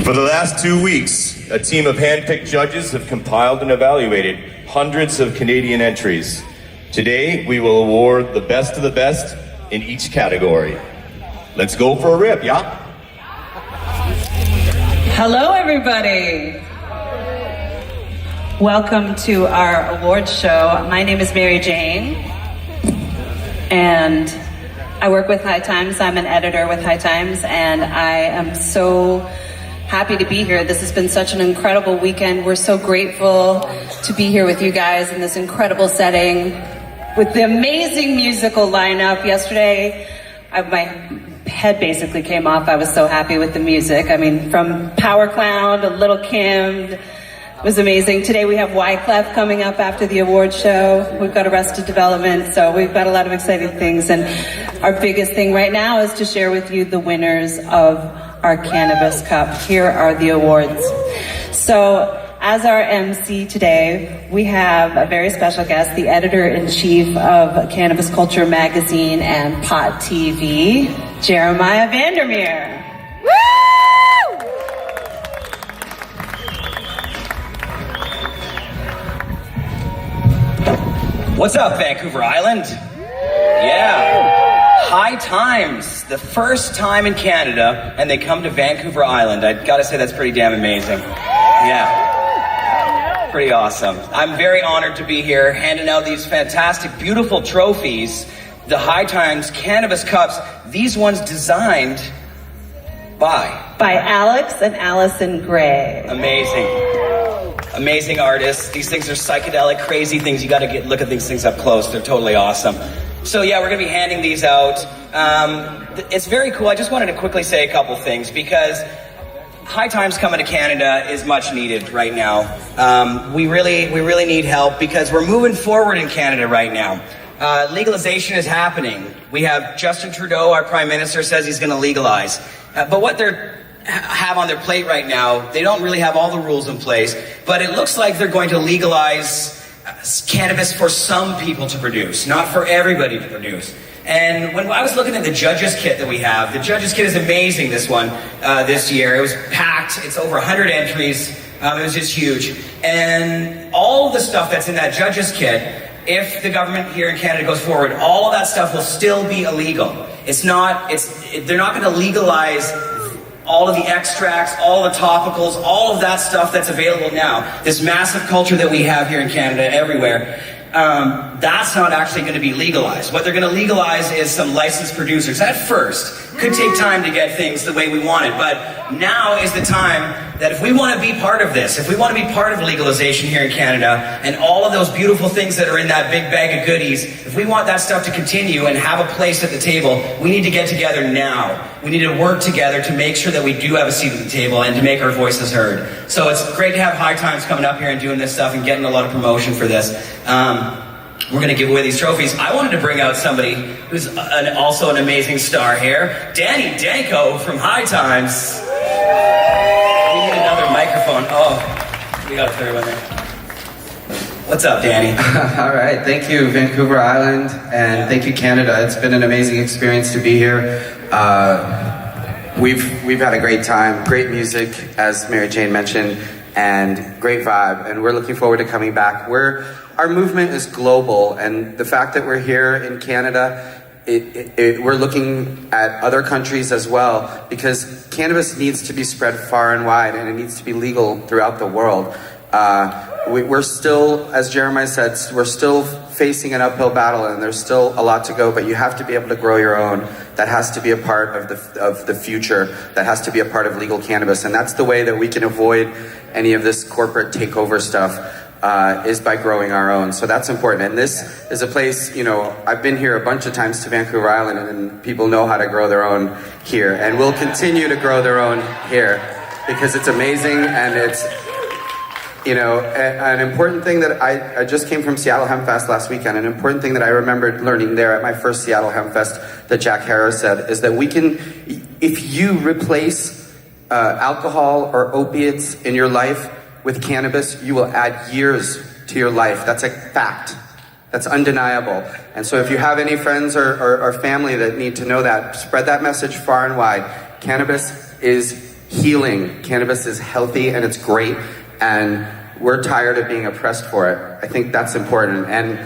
For the last 2 weeks, a team of hand-picked judges have compiled and evaluated hundreds of Canadian entries. Today, we will award the best of the best in each category. Let's go for a rip, yeah? Hello, everybody. Welcome to our awards show. My name is Mary Jane, and I work with High Times. I'm an editor with High Times, and I am so happy to be here. This has been such an incredible weekend. We're so grateful to be here with you guys in this incredible setting with the amazing musical lineup. Yesterday, my head basically came off. I was so happy with the music. I mean, from Power Clown to Little Kim, it was amazing. Today we have Wyclef coming up after the award show. We've got Arrested Development, so we've got a lot of exciting things. And our biggest thing right now is to share with you the winners of our Cannabis Cup. Here are the awards. So, as our MC today, we have a very special guest, the editor-in-chief of Cannabis Culture Magazine and Pot TV, Jeremiah Vandermeer. Woo! What's up, Vancouver Island? Yeah. High Times, the first time in Canada, and they come to Vancouver Island. I gotta say, that's pretty damn amazing. Yeah. Pretty awesome. I'm very honored to be here, handing out these fantastic, beautiful trophies, the High Times Cannabis Cups, these ones designed by Alex and Allison Gray. Amazing artists. These things are psychedelic, crazy things. You gotta look at these things up close. They're totally awesome. So yeah, we're gonna be handing these out. It's very cool. I just wanted to quickly say a couple things because High Times coming to Canada is much needed right now. We really need help because we're moving forward in Canada right now. Legalization is happening. We have Justin Trudeau, our Prime Minister, says he's gonna legalize. But what they have on their plate right now, they don't really have all the rules in place, but it looks like they're going to legalize cannabis for some people to produce, not for everybody to produce. And when I was looking at the judges kit that we have, the judges kit is amazing, this one, this year. It was packed, it's over 100 entries, it was just huge. And all of the stuff that's in that judges kit, if the government here in Canada goes forward, all of that stuff will still be illegal. They're not gonna legalize all of the extracts, all the topicals, all of that stuff that's available now. This massive culture that we have here in Canada everywhere, that's not actually going to be legalized. What they're going to legalize is some licensed producers. At first, could take time to get things the way we want it, but now is the time that if we want to be part of this, if we want to be part of legalization here in Canada, and all of those beautiful things that are in that big bag of goodies, if we want that stuff to continue and have a place at the table, we need to get together now. We need to work together to make sure that we do have a seat at the table and to make our voices heard. So it's great to have High Times coming up here and doing this stuff and getting a lot of promotion for this. We're going to give away these trophies. I wanted to bring out somebody who's also an amazing star here, Danny Danko from High Times. We need another microphone. Oh, we got a third one there. What's up, Danny? All right, thank you, Vancouver Island, and thank you, Canada. It's been an amazing experience to be here. We've had a great time, great music, as Mary Jane mentioned, and great vibe, and we're looking forward to coming back. Our movement is global, and the fact that we're here in Canada, we're looking at other countries as well, because cannabis needs to be spread far and wide, and it needs to be legal throughout the world. We're still, as Jeremiah said, we're still facing an uphill battle, and there's still a lot to go, but you have to be able to grow your own. That has to be a part of the future. That has to be a part of legal cannabis, and that's the way that we can avoid any of this corporate takeover stuff. Is by growing our own. So that's important. And this is a place, I've been here a bunch of times to Vancouver Island, and people know how to grow their own here. And we'll continue to grow their own here because it's amazing, and it's, an important thing that I just came from Seattle Hemp Fest last weekend. An important thing that I remembered learning there at my first Seattle Hemp Fest that Jack Harris said is that if you replace alcohol or opiates in your life with cannabis, you will add years to your life. That's a fact. That's undeniable. And so if you have any friends or family that need to know that, spread that message far and wide. Cannabis is healing. Cannabis is healthy and it's great, and we're tired of being oppressed for it. I think that's important. And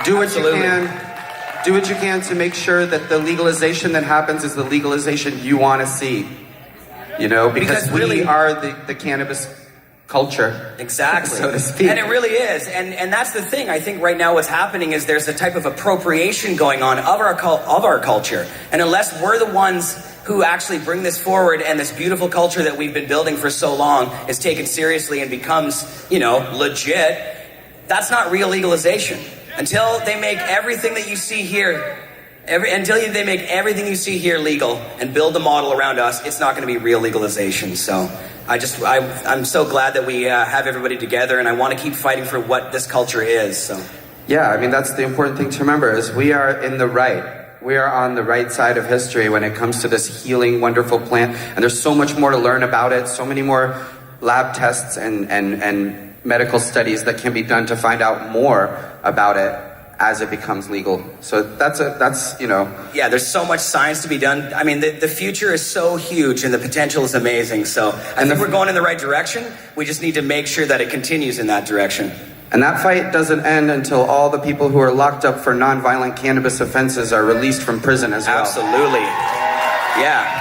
do what Absolutely. you can. Do what you can to make sure that the legalization that happens is the legalization you want to see. You know, because really, we are the cannabis culture. Exactly. So to speak. And it really is. And that's the thing. I think right now what's happening is there's a type of appropriation going on of our culture. And unless we're the ones who actually bring this forward, and this beautiful culture that we've been building for so long is taken seriously and becomes, legit, that's not real legalization. Until they make everything that you see here, they make everything you see here legal and build the model around us, it's not going to be real legalization. So I'm so glad that we have everybody together, and I want to keep fighting for what this culture is. So. Yeah, I mean, that's the important thing to remember is we are in the right. We are on the right side of history when it comes to this healing, wonderful plant. And there's so much more to learn about it, so many more lab tests and medical studies that can be done to find out more about it as it becomes legal. So that's Yeah, there's so much science to be done. I mean, the future is so huge and the potential is amazing. So I think we're going in the right direction. We just need to make sure that it continues in that direction. And that fight doesn't end until all the people who are locked up for nonviolent cannabis offenses are released from prison as well. Absolutely. Yeah.